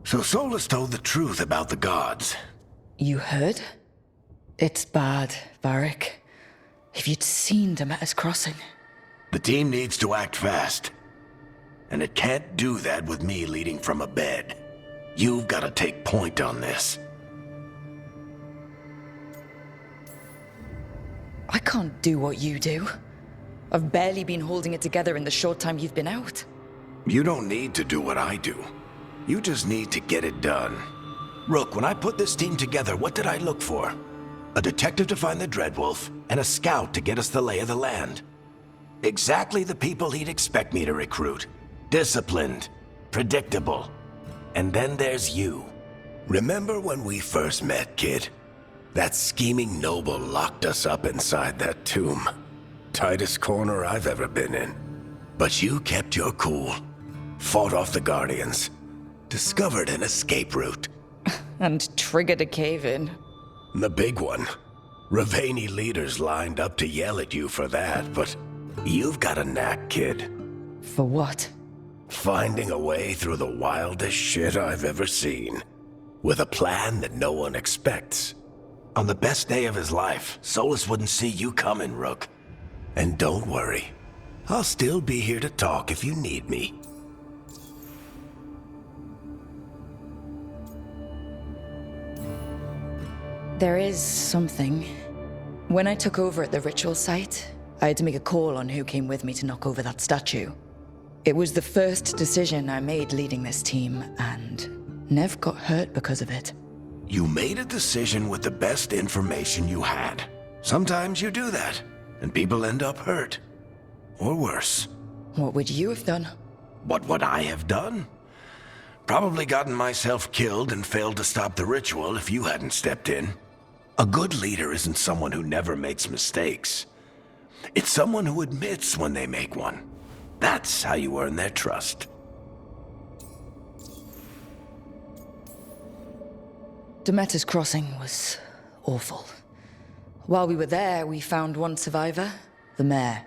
So Solus told the truth about the gods. You heard? It's bad, Varric. If you'd seen Demeter's crossing. The team needs to act fast. And it can't do that with me leading from a bed. You've got to take point on this. I can't do what you do. I've barely been holding it together in the short time you've been out. You don't need to do what I do. You just need to get it done. Rook, when I put this team together, what did I look for? A detective to find the Dreadwolf, and a scout to get us the lay of the land. Exactly the people he'd expect me to recruit. Disciplined, predictable. And then there's you. Remember when we first met, kid? That scheming noble locked us up inside that tomb. Tightest corner I've ever been in. But you kept your cool. Fought off the Guardians. Discovered an escape route. And triggered a cave-in. The big one. Ravani leaders lined up to yell at you for that, but you've got a knack, kid. For what? Finding a way through the wildest shit I've ever seen. With a plan that no one expects. On the best day of his life, Solus wouldn't see you coming, Rook. And don't worry. I'll still be here to talk if you need me. There is something. When I took over at the ritual site, I had to make a call on who came with me to knock over that statue. It was the first decision I made leading this team, and Nev got hurt because of it. You made a decision with the best information you had. Sometimes you do that, and people end up hurt. Or worse. What would you have done? What would I have done? Probably gotten myself killed and failed to stop the ritual if you hadn't stepped in. A good leader isn't someone who never makes mistakes. It's someone who admits when they make one. That's how you earn their trust. Demeter's crossing was awful. While we were there, we found one survivor, the mayor.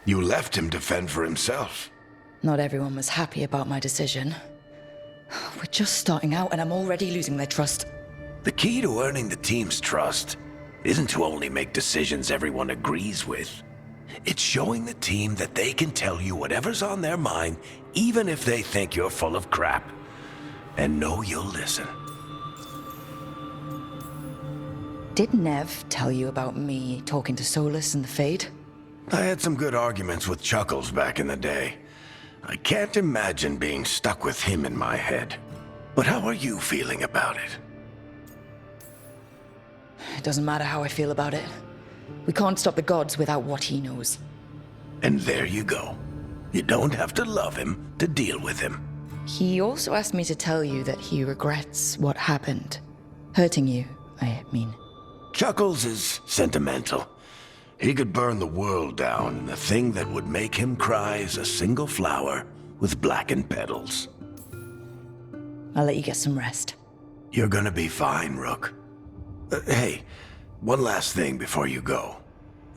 You left him to fend for himself. Not everyone was happy about my decision. We're just starting out and I'm already losing their trust. The key to earning the team's trust isn't to only make decisions everyone agrees with. It's showing the team that they can tell you whatever's on their mind, even if they think you're full of crap. And know you'll listen. Did Nev tell you about me talking to Solus and the Fade? I had some good arguments with Chuckles back in the day. I can't imagine being stuck with him in my head. But how are you feeling about it? It doesn't matter how I feel about it. We can't stop the gods without what he knows. And there you go. You don't have to love him to deal with him. He also asked me to tell you that he regrets what happened. Hurting you, I mean. Chuckles is sentimental. He could burn the world down, and the thing that would make him cry is a single flower with blackened petals. I'll let you get some rest. You're gonna be fine, Rook. Hey, one last thing before you go.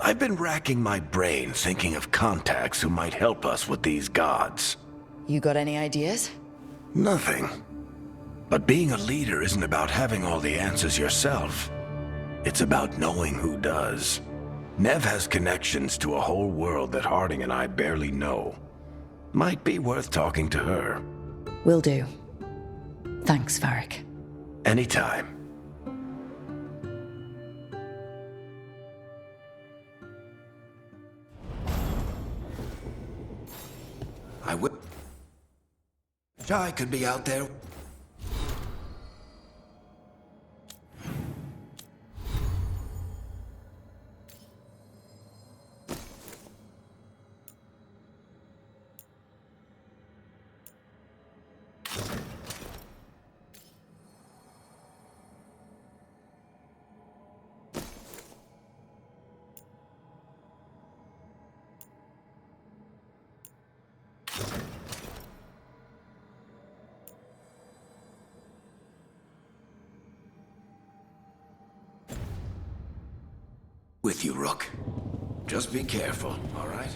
I've been racking my brain thinking of contacts who might help us with these gods. You got any ideas? Nothing. But being a leader isn't about having all the answers yourself. It's about knowing who does. Nev has connections to a whole world that Harding and I barely know. Might be worth talking to her. Will do. Thanks, Varric. Anytime. I would... I could be out there. With you, Rook. Just be careful, all right?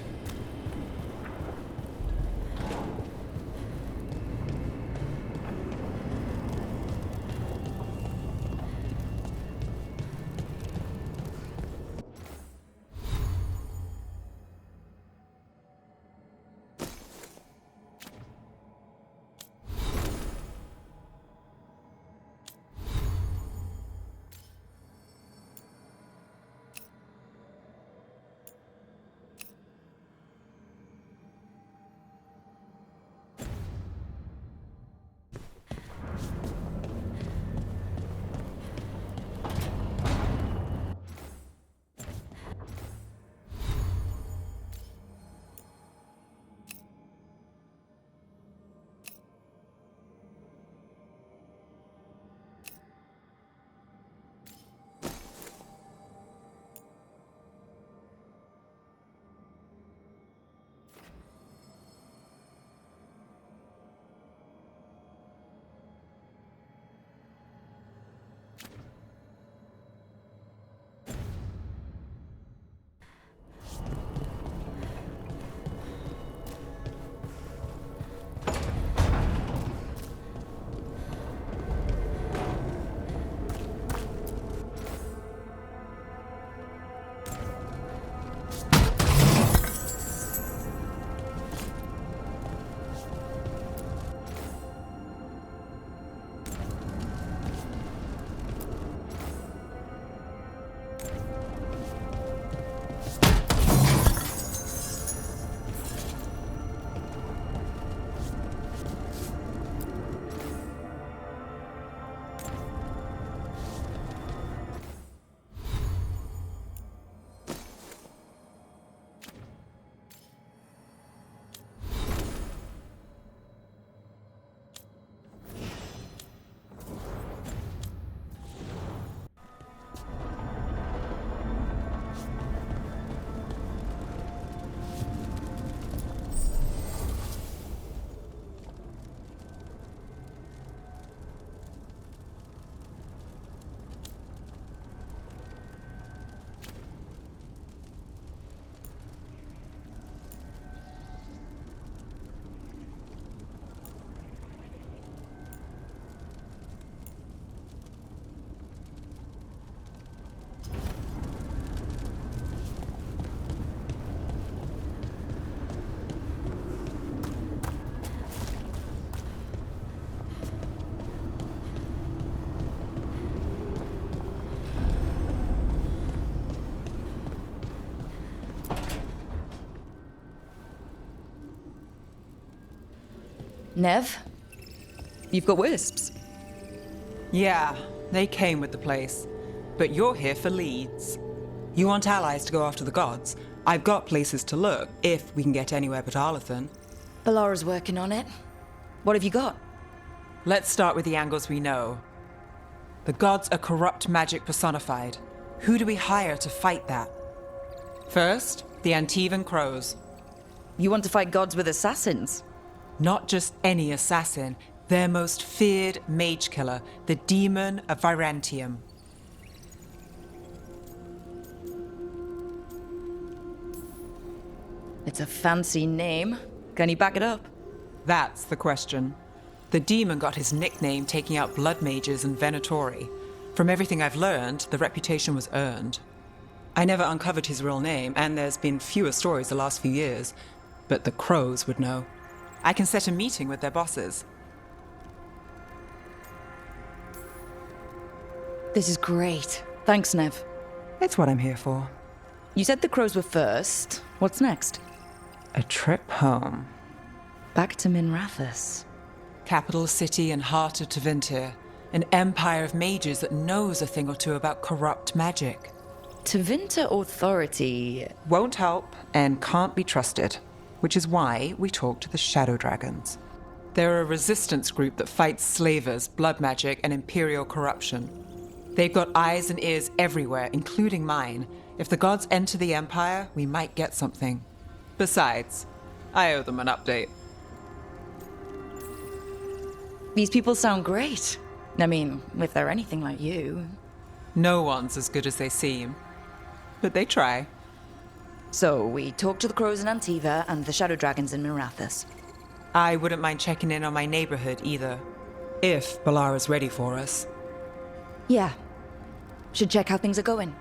Nev, you've got wisps. Yeah, they came with the place. But you're here for leads. You want allies to go after the gods? I've got places to look, if we can get anywhere but Arlathan. Balara's working on it. What have you got? Let's start with the angles we know. The gods are corrupt magic personified. Who do we hire to fight that? First, the Antivan Crows. You want to fight gods with assassins? Not just any assassin, their most feared mage killer, the Demon of Virantium. It's a fancy name. Can you back it up? That's the question. The demon got his nickname taking out blood mages and Venatori. From everything I've learned, the reputation was earned. I never uncovered his real name, and there's been fewer stories the last few years, but the Crows would know. I can set a meeting with their bosses. This is great. Thanks, Nev. It's what I'm here for. You said the crows were first. What's next? A trip home. Back to Minrathous. Capital city and heart of Tevinter. An empire of mages that knows a thing or two about corrupt magic. Tevinter Authority. Won't help and can't be trusted, which is why we talk to the Shadow Dragons. They're a resistance group that fights slavers, blood magic, and imperial corruption. They've got eyes and ears everywhere, including mine. If the gods enter the Empire, we might get something. Besides, I owe them an update. These people sound great. I mean, if they're anything like you. No one's as good as they seem. But they try. So, we talked to the crows in Antiva and the shadow dragons in Minrathous. I wouldn't mind checking in on my neighborhood either. If Balara's ready for us. Yeah. Should check how things are going.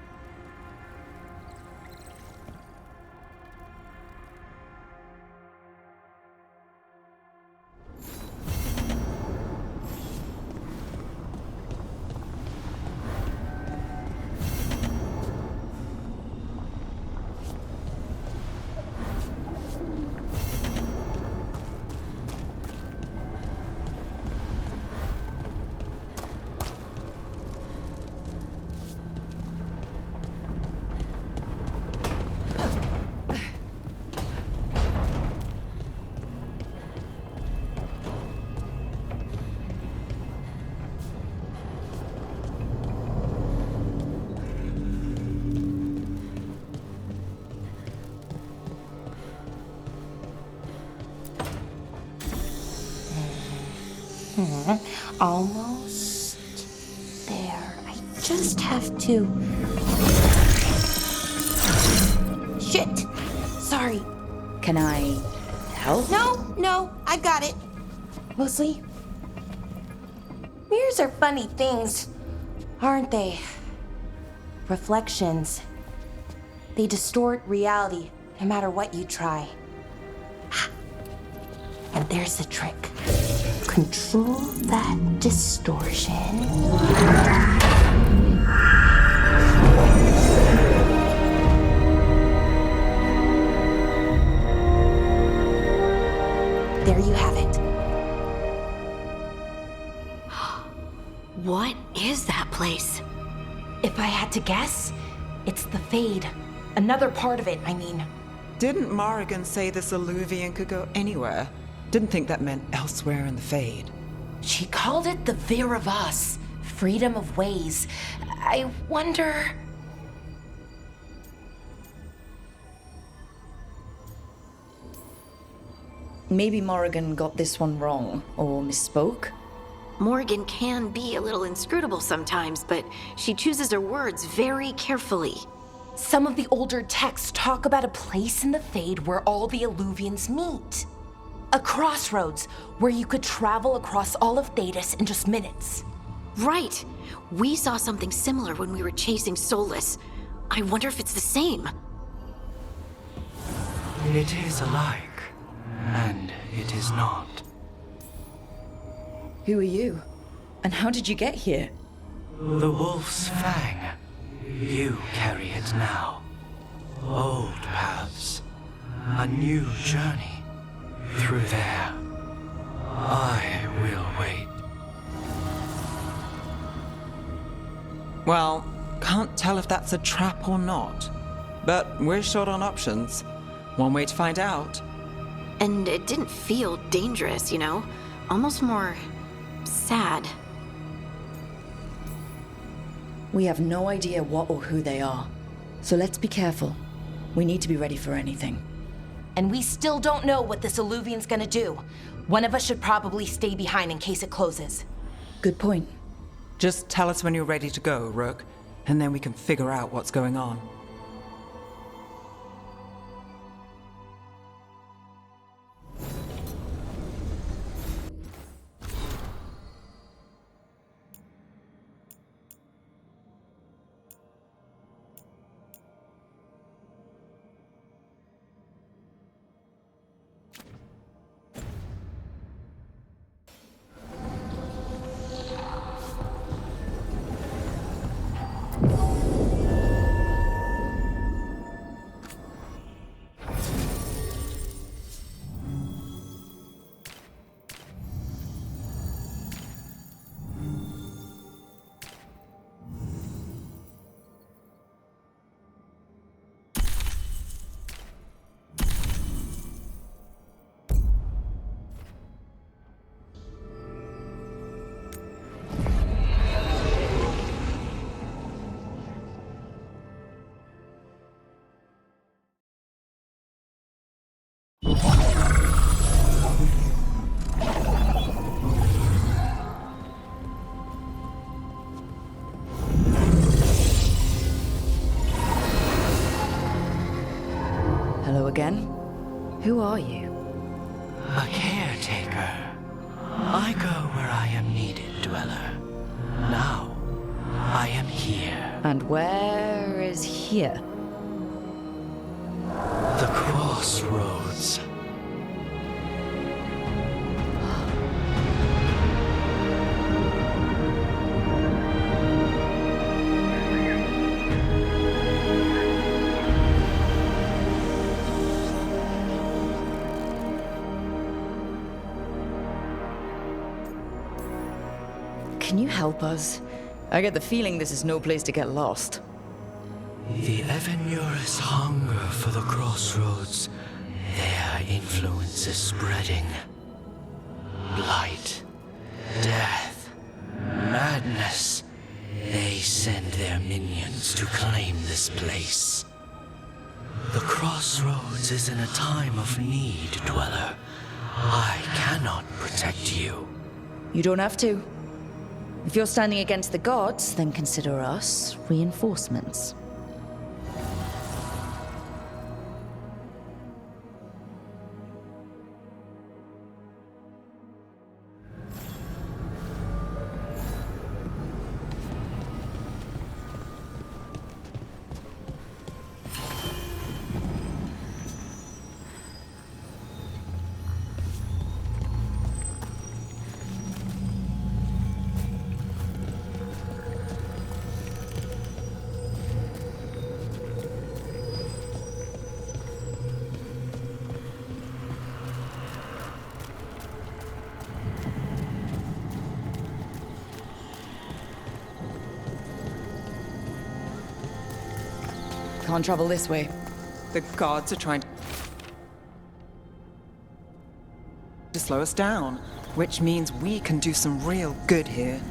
Almost there. I just have to... Shit! Sorry. Can I help? No, I got it. Mostly, mirrors are funny things, aren't they? Reflections. They distort reality, no matter what you try. And there's the trick. Control that distortion. There you have it. What is that place? If I had to guess, it's the Fade. Another part of it, I mean. Didn't Morrigan say this Illuvian could go anywhere? Didn't think that meant elsewhere in the Fade. She called it the Vir of Us, freedom of ways. I wonder... Maybe Morrigan got this one wrong, or misspoke. Morgan can be a little inscrutable sometimes, but she chooses her words very carefully. Some of the older texts talk about a place in the Fade where all the Illuvians meet. A crossroads where you could travel across all of Thedas in just minutes. Right. We saw something similar when we were chasing Solus. I wonder if it's the same. It is alike, and it is not. Who are you? And how did you get here? The Wolf's Fang. You carry it now. Old paths. A new journey. Through there. Well, can't tell if that's a trap or not. But we're short on options. One way to find out. And it didn't feel dangerous, you know? Almost more sad. We have no idea what or who they are. So let's be careful. We need to be ready for anything. And we still don't know what this Illuvian's gonna do. One of us should probably stay behind in case it closes. Good point. Just tell us when you're ready to go, Rook, and then we can figure out what's going on. Hello again. Who are you? A caretaker. I go where I am needed, Dweller. Now, I am here. And where is here? The crossroads. Can you help us? I get the feeling this is no place to get lost. The Evenurus hunger for the crossroads. Their influence is spreading. Blight, death, madness. They send their minions to claim this place. The crossroads is in a time of need, Dweller. I cannot protect you. You don't have to. If you're standing against the gods, then consider us reinforcements. Can't travel this way. The gods are trying to slow us down, which means we can do some real good here.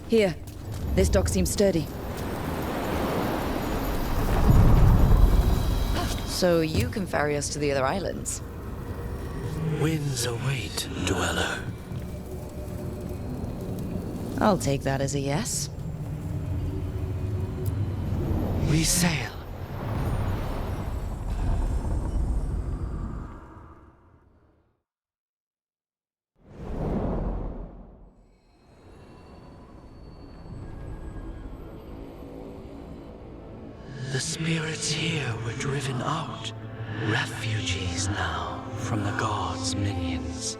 Here. This dock seems sturdy. So you can ferry us to the other islands? Winds await, Dweller. I'll take that as a yes. We sail. spirits here were driven out. Refugees now from the gods' minions.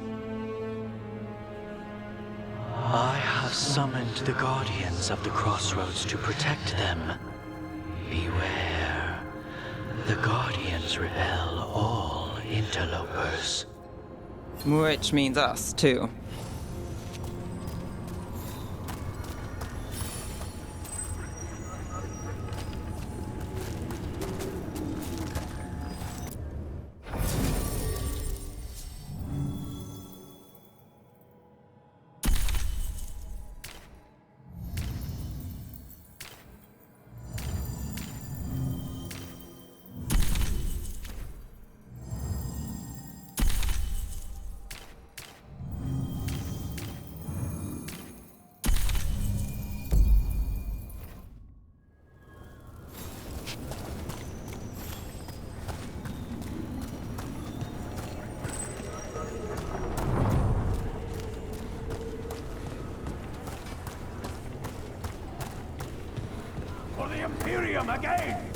I have summoned the guardians of the crossroads to protect them. Beware. The guardians repel all interlopers. Which means us, too. For the Imperium again!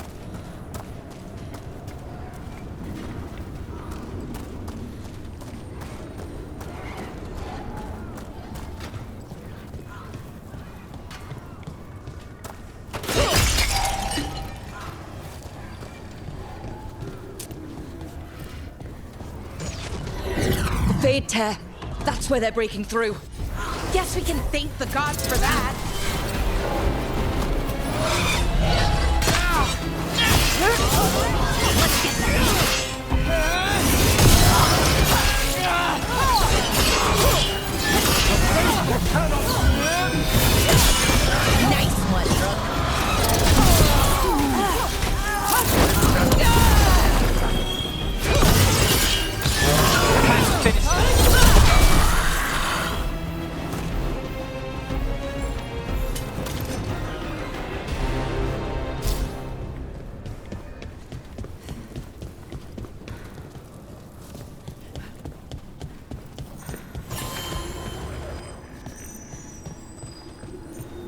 The Fade Tear. That's where they're breaking through. Guess we can thank the gods for that. Let's get nice one, Rook.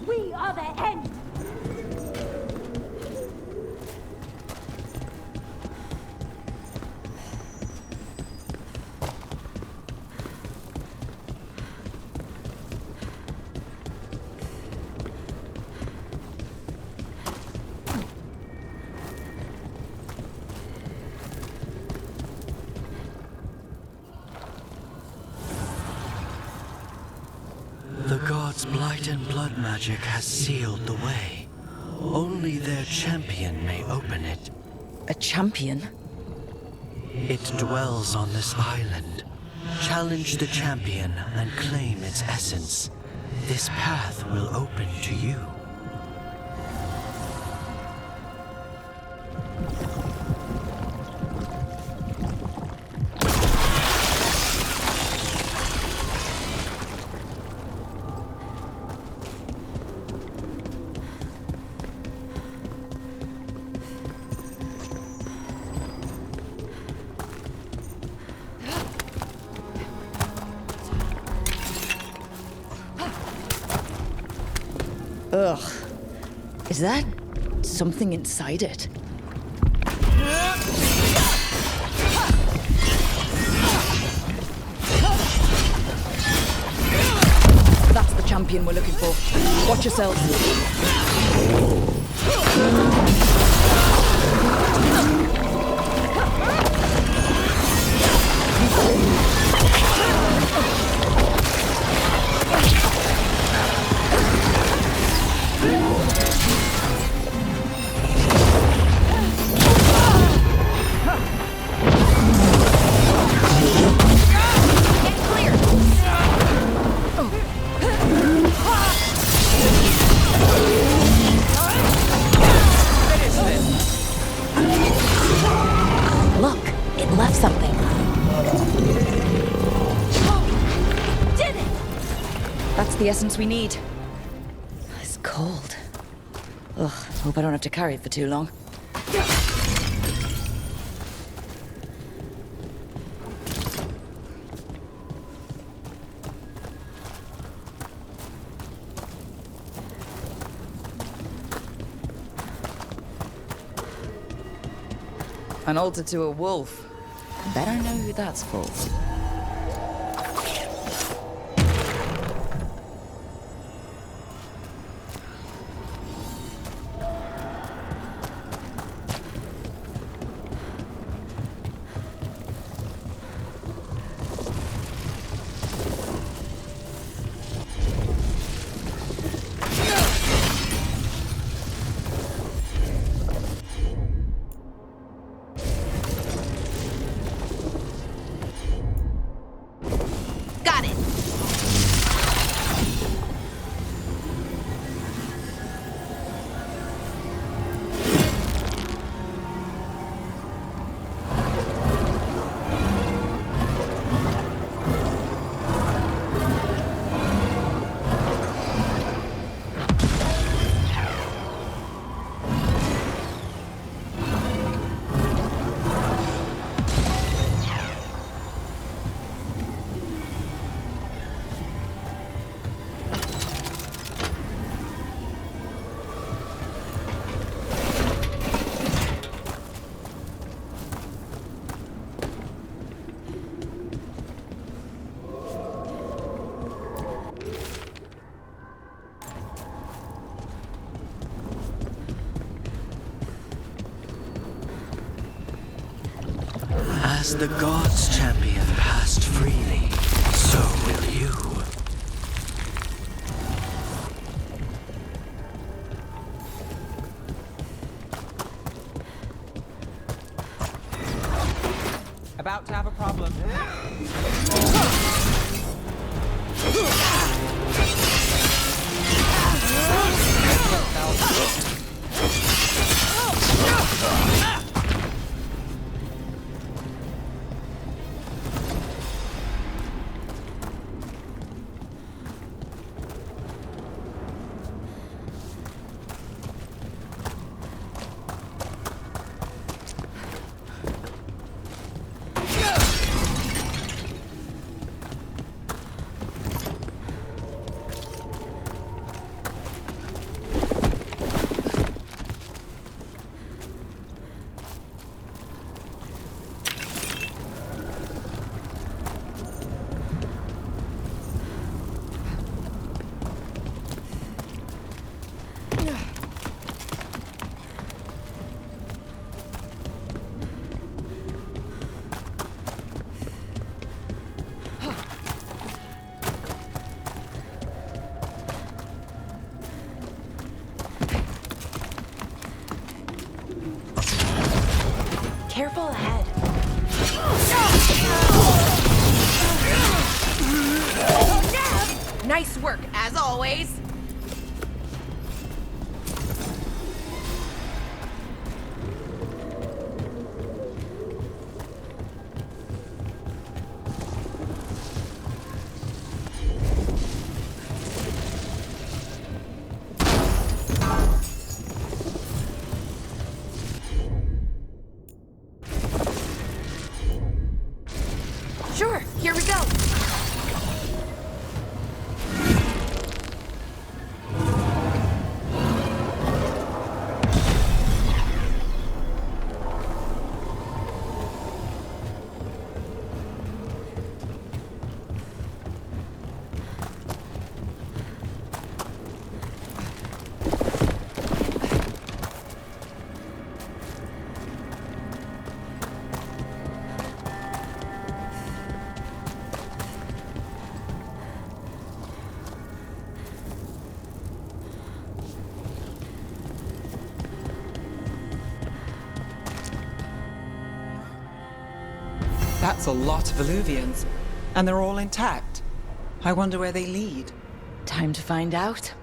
We are the end! The gods' blight and blood magic has sealed the way. Only their champion may open it. A champion? It dwells on this island. Challenge the champion and claim its essence. This path will open to you. Ugh. Is that something inside it? That's the champion we're looking for. Watch yourselves. Look, it left something. Did it! That's the essence we need. It's cold. Ugh, hope I don't have to carry it for too long. An altar to a wolf. Bet I know who that's for. Got it. As the gods' champion passed freely, so will you. About to have a problem. Careful ahead. Nice work, as always. Sure, here we go. That's a lot of Illuvians, and they're all intact. I wonder where they lead. Time to find out.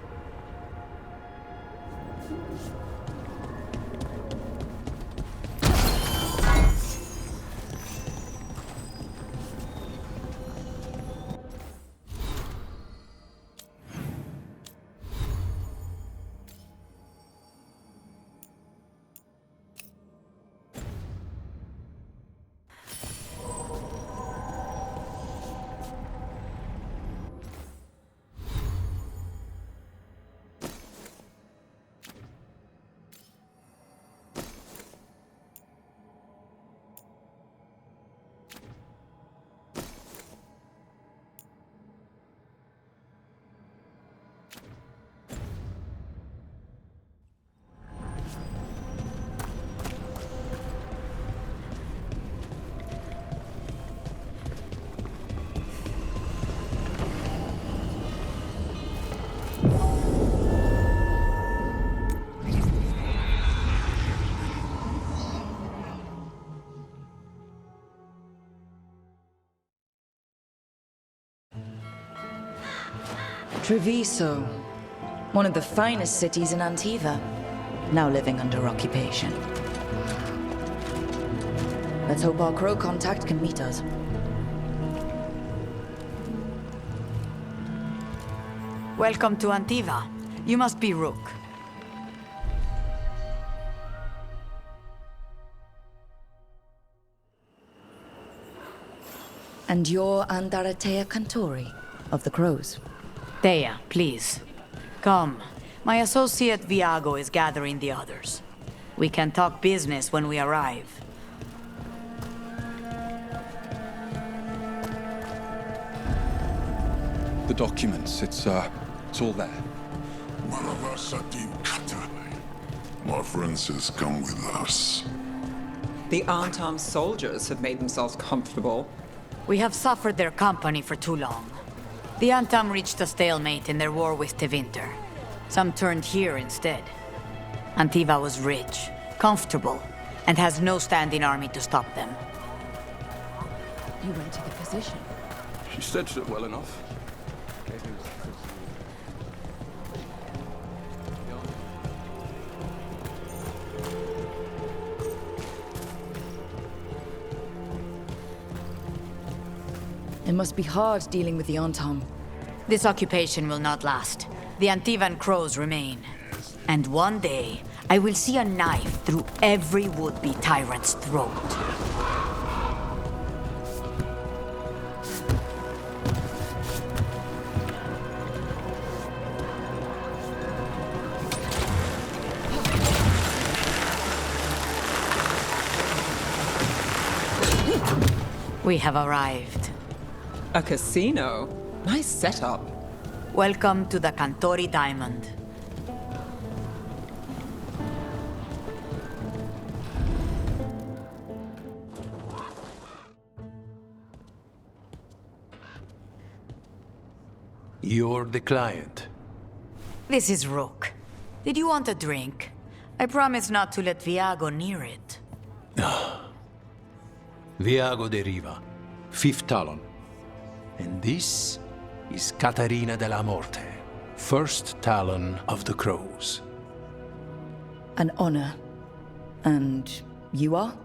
Treviso, one of the finest cities in Antiva, now living under occupation. Let's hope our crow contact can meet us. Welcome to Antiva. You must be Rook. And you're Andaratea Cantori of the Crows. Thea, please. Come. My associate Viago is gathering the others. We can talk business when we arrive. The documents, it's all there. My friend says come with us. The Antam soldiers have made themselves comfortable. We have suffered their company for too long. The Antam reached a stalemate in their war with Tevinter. Some turned here instead. Antiva was rich, comfortable, and has no standing army to stop them. You went to the physician. She stitched it well enough. It must be hard dealing with the Antam. This occupation will not last. The Antivan crows remain. And one day, I will see a knife through every would-be tyrant's throat. We have arrived. A casino? Nice setup. Welcome to the Cantori Diamond. You're the client. This is Rook. Did you want a drink? I promise not to let Viago near it. Viago de Riva, 5th Talon. And this is Caterina della Morte, 1st Talon of the Crows. An honor. And you are?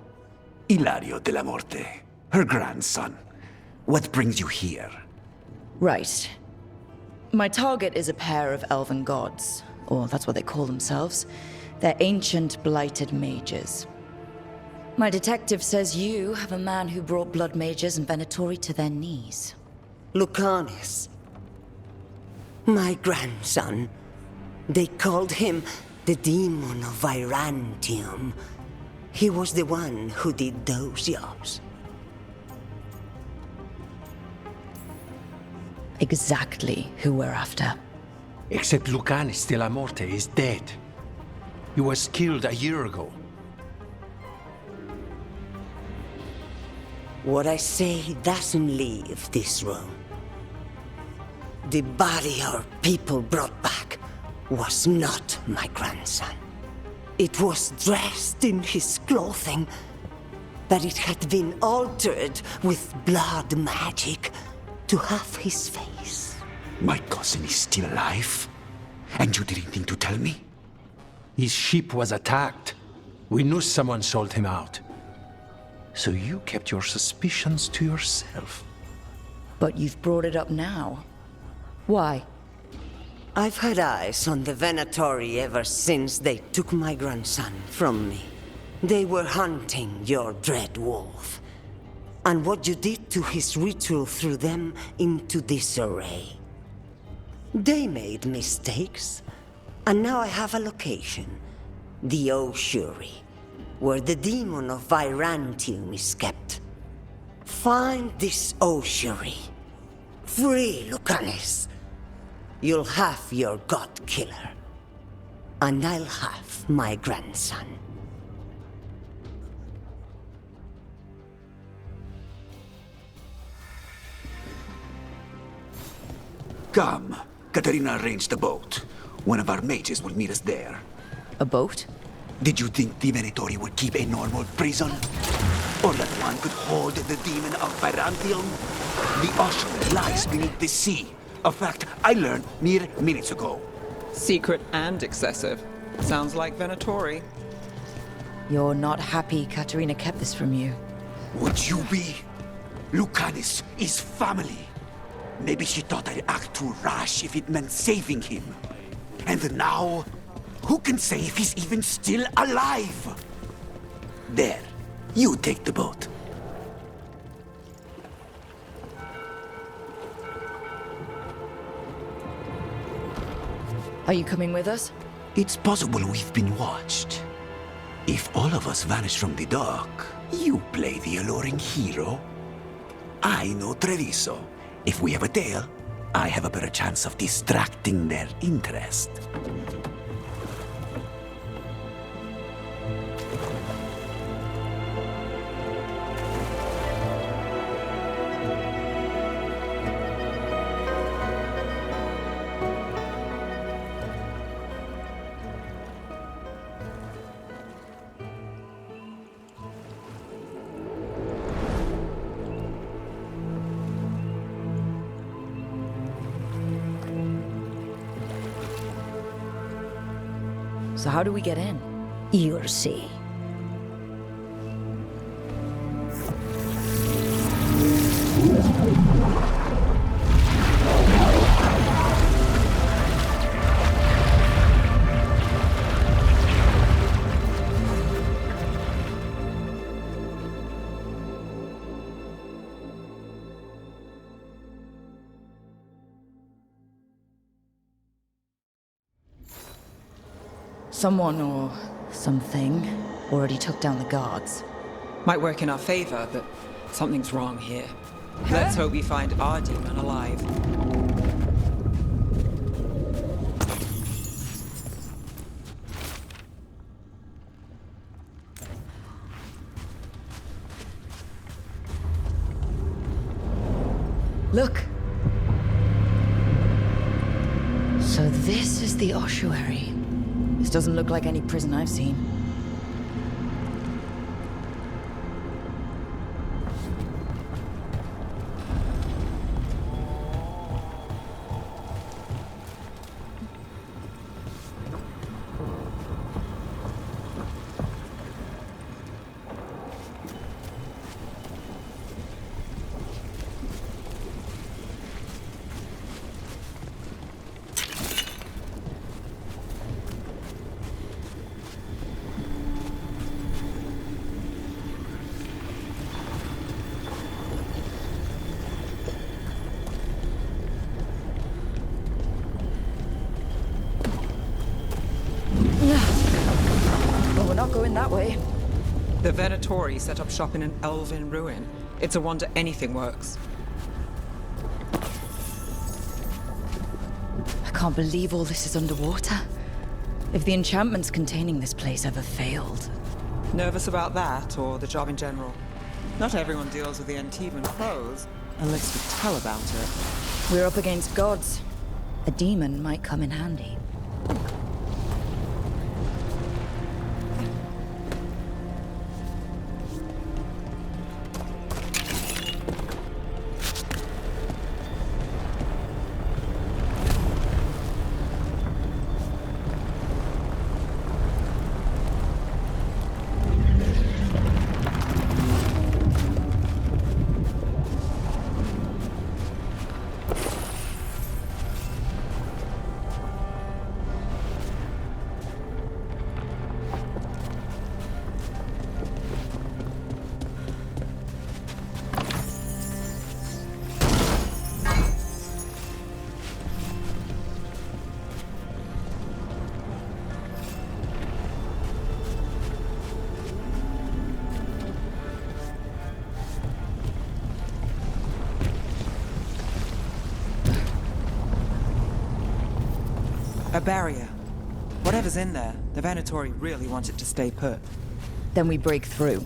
Ilario della Morte, her grandson. What brings you here? Right. My target is a pair of elven gods, or that's what they call themselves. They're ancient, blighted mages. My detective says you have a man who brought blood mages and Venatori to their knees. Lucanis. My grandson. They called him the Demon of Virantium. He was the one who did those jobs. Exactly who we're after. Except Lucanis della Morte is dead. He was killed a year ago. What I say doesn't leave this room. The body our people brought back was not my grandson. It was dressed in his clothing, but it had been altered with blood magic to have his face. My cousin is still alive? And you didn't think to tell me? His ship was attacked. We knew someone sold him out. So you kept your suspicions to yourself. But you've brought it up now. Why? I've had eyes on the Venatori ever since they took my grandson from me. They were hunting your dread wolf. And what you did to his ritual threw them into disarray. They made mistakes, and now I have a location. The Ossuary, where the demon of Virantium is kept. Find this Ossuary. Free Lucanis. You'll have your god killer. And I'll have my grandson. Come. Katerina arranged a boat. One of our mages will meet us there. A boat? Did you think the Venatori would keep a normal prison? Or that one could hold the demon of Virantium? The Ossuary lies beneath the sea, A fact I learned mere minutes ago. Secret and excessive. Sounds like Venatori. You're not happy Katerina kept this from you. Would you be? Lucanus is family. Maybe she thought I'd act too rash if it meant saving him. And now, who can say if he's even still alive? There, you take the boat. Are you coming with us? It's possible we've been watched. If all of us vanish from the dock, you play the alluring hero. I know Treviso. If we have a tail, I have a better chance of distracting their interest. So how do we get in? You'll see. Someone or something already took down the guards. Might work in our favor, but something's wrong here. Let's hope we find our demon alive. Look! So this is the ossuary. This doesn't look like any prison I've seen. Well, we're not going that way. The Venatori set up shop in an elven ruin. It's a wonder anything works. I can't believe all this is underwater. If the enchantments containing this place ever failed. Nervous about that, or the job in general? Not everyone deals with the Antivan pros, unless we tell about it. We're up against gods. A demon might come in handy. A barrier. Whatever's in there, the Venatori really want it to stay put. Then we break through.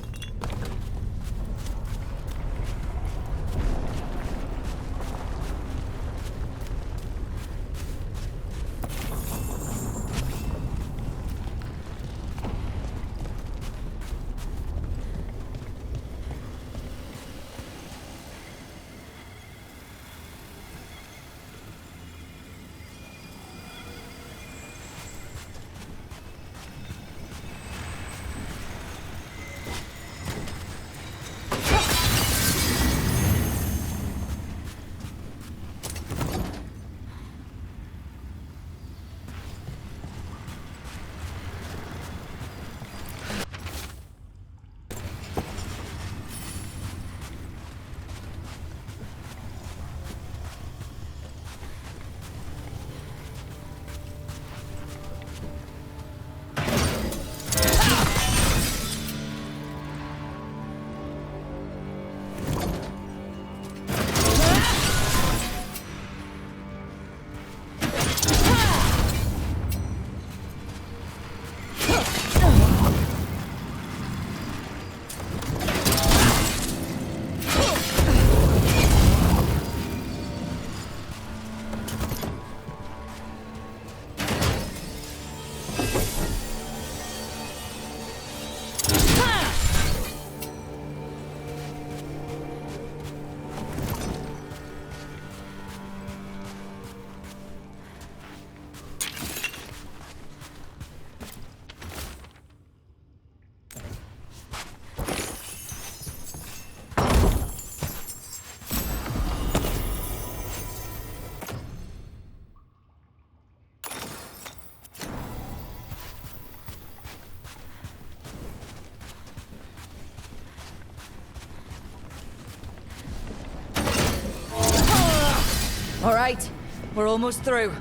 All right, we're almost through.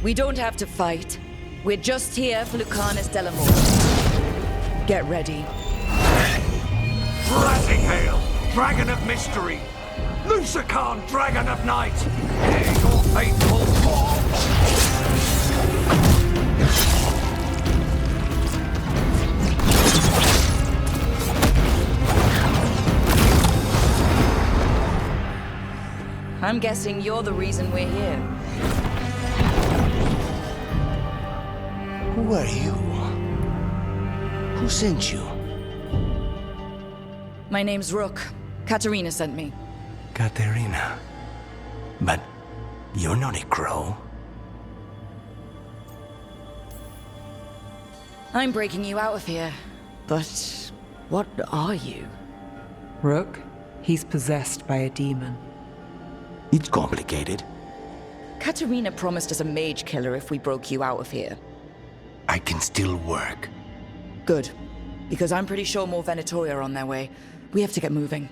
We don't have to fight. We're just here for Lucanus Delamore. Get ready. Blessing hail, Dragon of Mystery! Lucican, Dragon of Night! Hear your faithful call! I'm guessing you're the reason we're here. Who are you? Who sent you? My name's Rook. Katerina sent me. Katerina. But you're not a crow. I'm breaking you out of here. But what are you? Rook, he's possessed by a demon. It's complicated. Katerina promised us a mage killer if we broke you out of here. I can still work. Good. Because I'm pretty sure more Venatori are on their way. We have to get moving.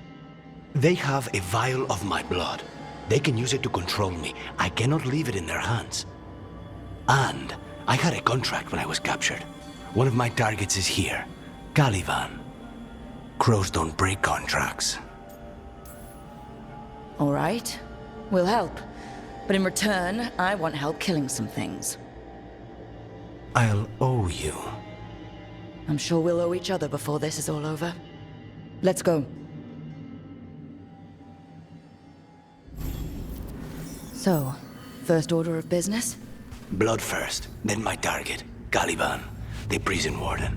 They have a vial of my blood. They can use it to control me. I cannot leave it in their hands. And I had a contract when I was captured. One of my targets is here. Caliban. Crows don't break contracts. All right. We'll help. But in return, I want help killing some things. I'll owe you. I'm sure we'll owe each other before this is all over. Let's go. So, first order of business? Blood first, then my target. Caliban, the prison warden.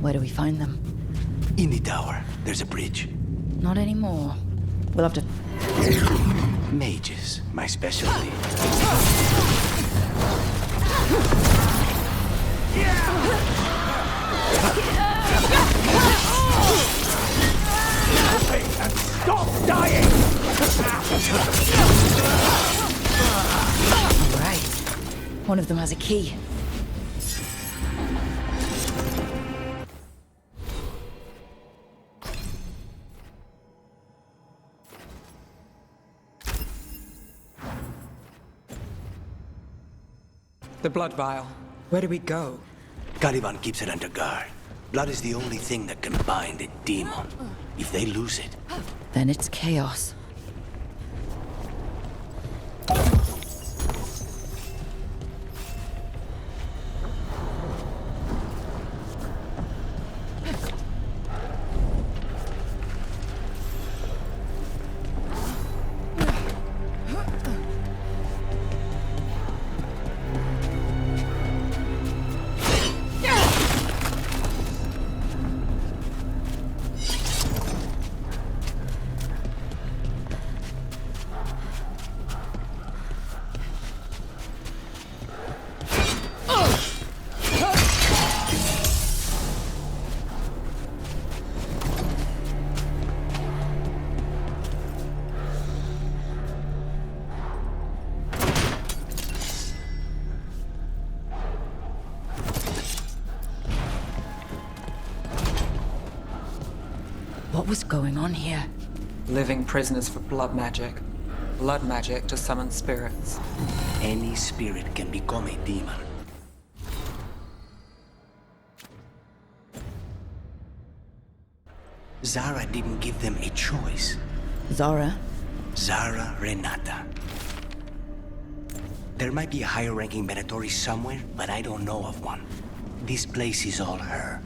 Where do we find them? In the tower. There's a bridge. Not anymore. We'll have to... Mages, my specialty. Stop dying! All right. One of them has a key. The blood vial. Where do we go? Caliban keeps it under guard. Blood is the only thing that can bind a demon. If they lose it... Then it's chaos. What was going on here? Living prisoners for blood magic. Blood magic to summon spirits. Any spirit can become a demon. Zara didn't give them a choice. Zara? Zara Renata. There might be a higher-ranking Venatori somewhere, but I don't know of one. This place is all her.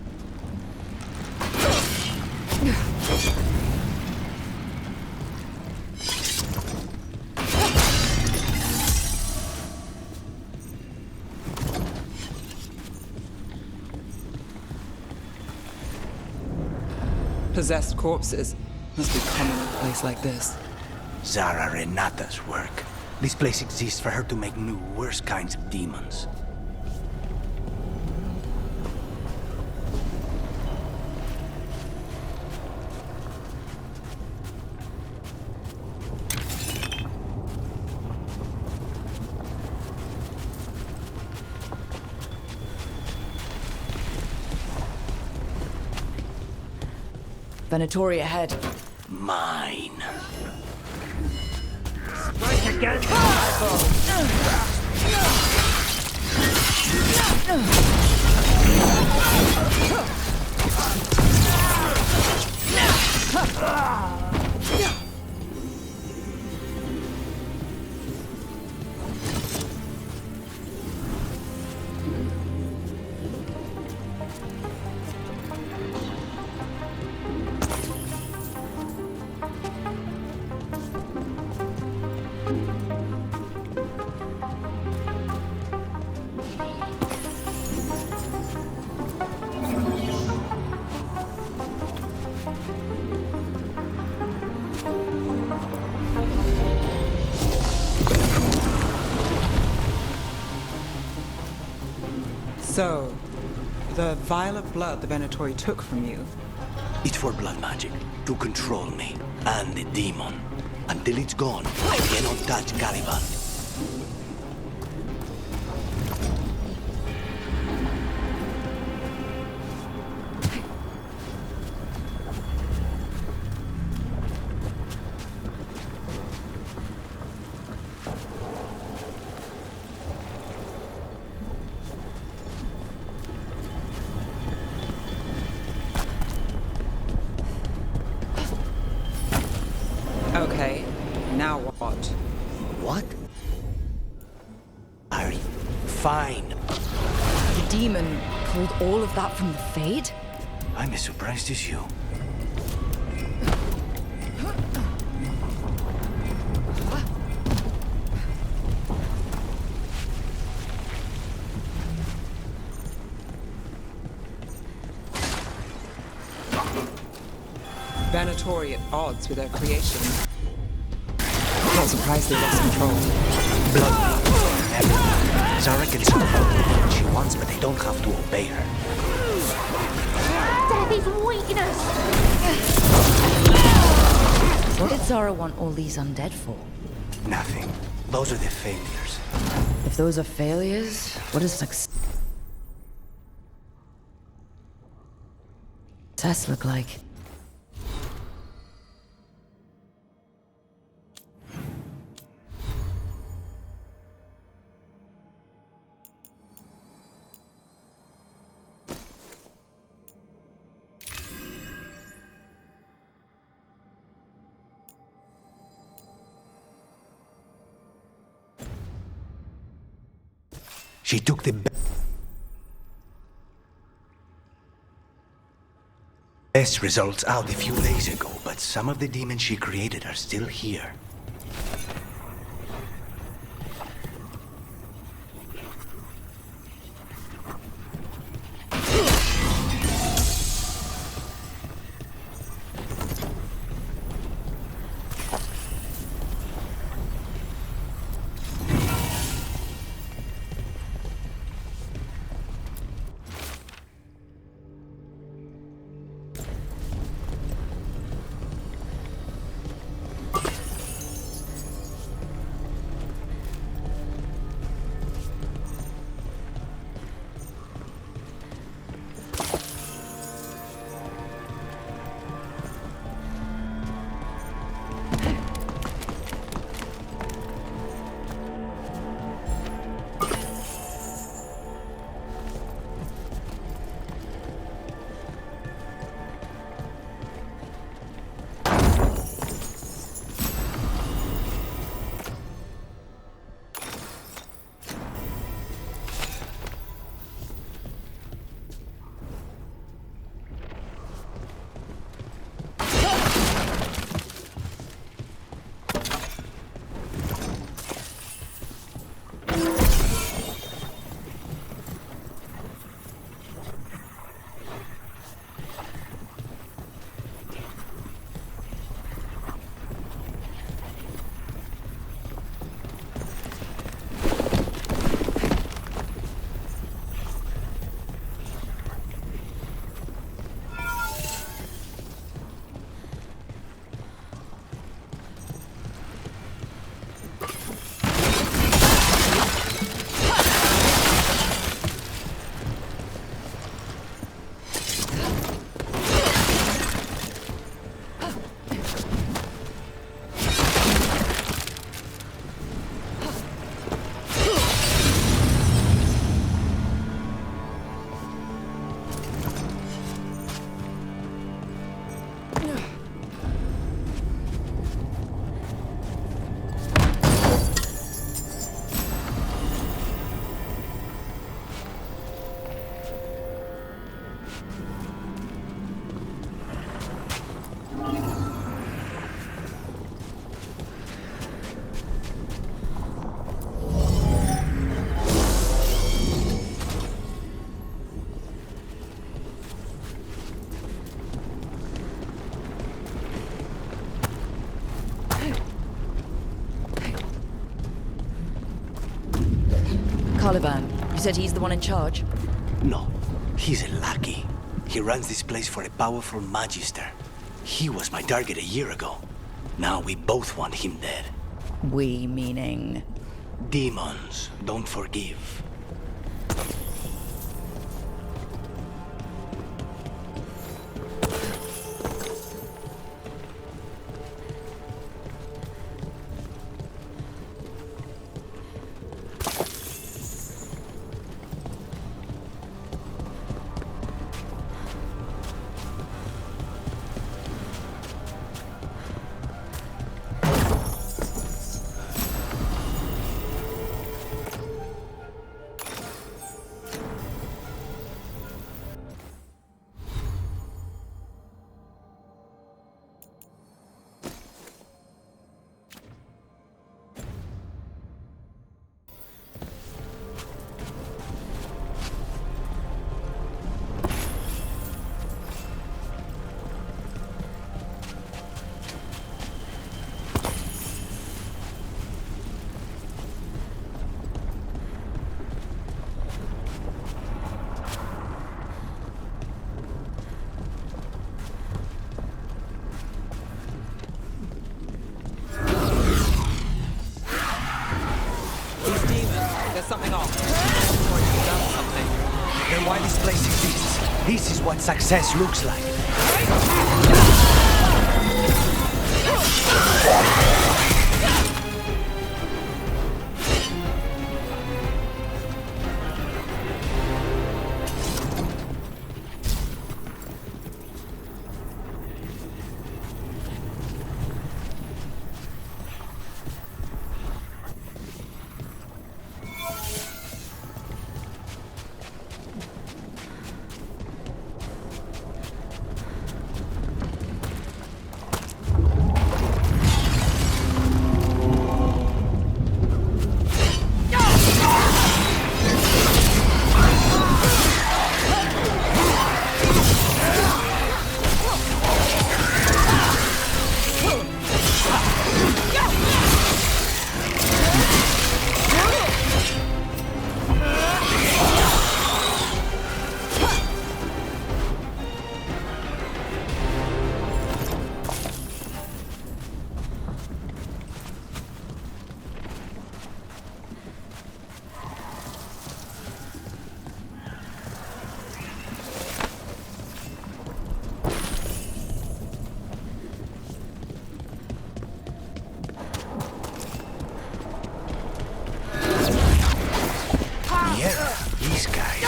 Possessed corpses must be common in a place like this. Zara Renata's work. This place exists for her to make new, worse kinds of demons. Venatori ahead. Mine. Strike again, So, the vial of blood the Venatori took from you, It's for blood magic, to control me, and the demon. Until it's gone, I cannot touch Caliban. okay, now what? What? Ari, fine. The demon pulled all of that from the Fade? I'm as surprised as you. Venatori at odds with their creation. Not surprised they lost control. Blood everything. Zara can tell her what she wants, but they don't have to obey her. Death is weakness! What did Zara want all these undead for? Nothing. Those are the failures. If those are failures, what does success look like? She took the best results out a few days ago, but some of the demons she created are still here. Caliban. You said he's the one in charge? No, he's a lackey. He runs this place for a powerful magister. He was my target a year ago. Now we both want him dead. We meaning? Demons don't forgive. Something off. Or you've done something. Then why this place exists? This is what success looks like. These guys.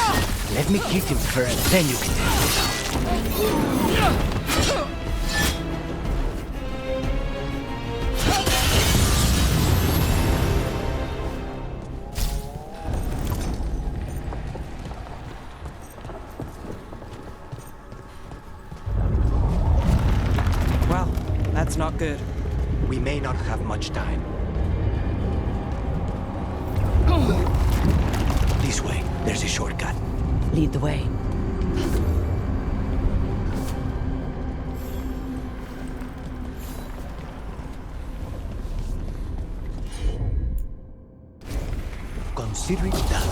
Let me kick him first, then you can take him out. Well, that's not good. We may not have much time. This way. There's a shortcut. Lead the way. Consider it done.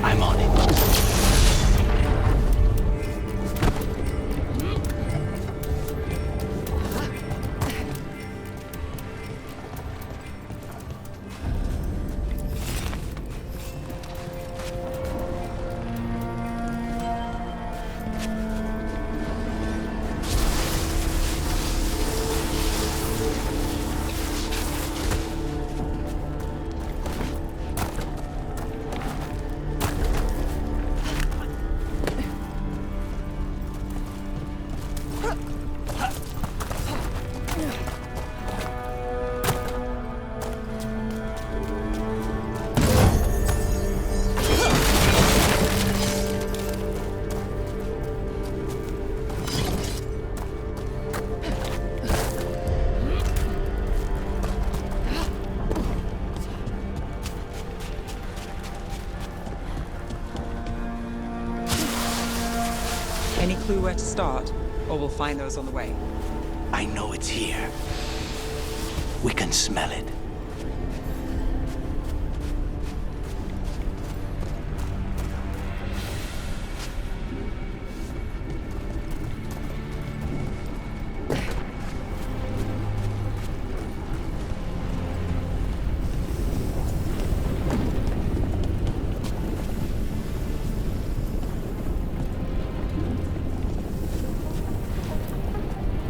I'm on it. Any clue where to start? Or we'll find those on the way. I know it's here. We can smell it.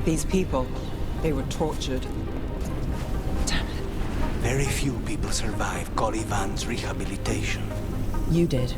These people, they were tortured. Damn it. Very few people survive Colivan's rehabilitation. You did.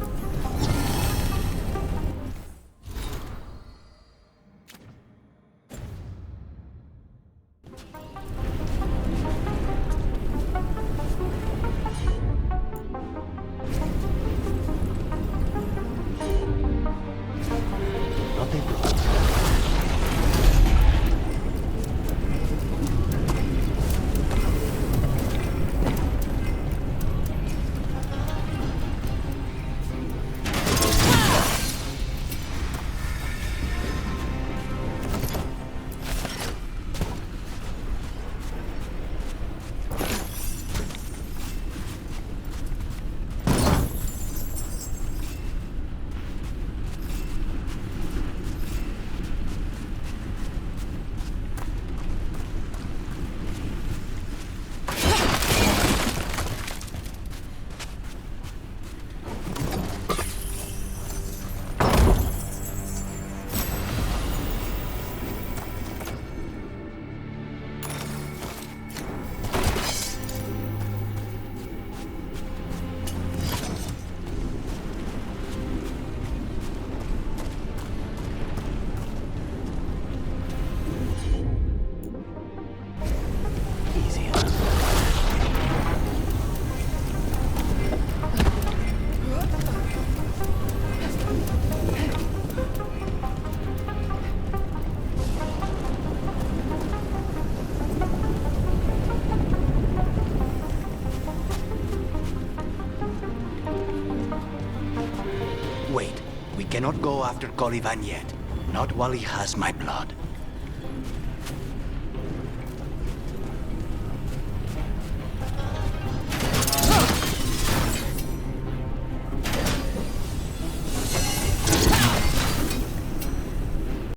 Wait, we cannot go after Colivan yet. Not while he has my blood.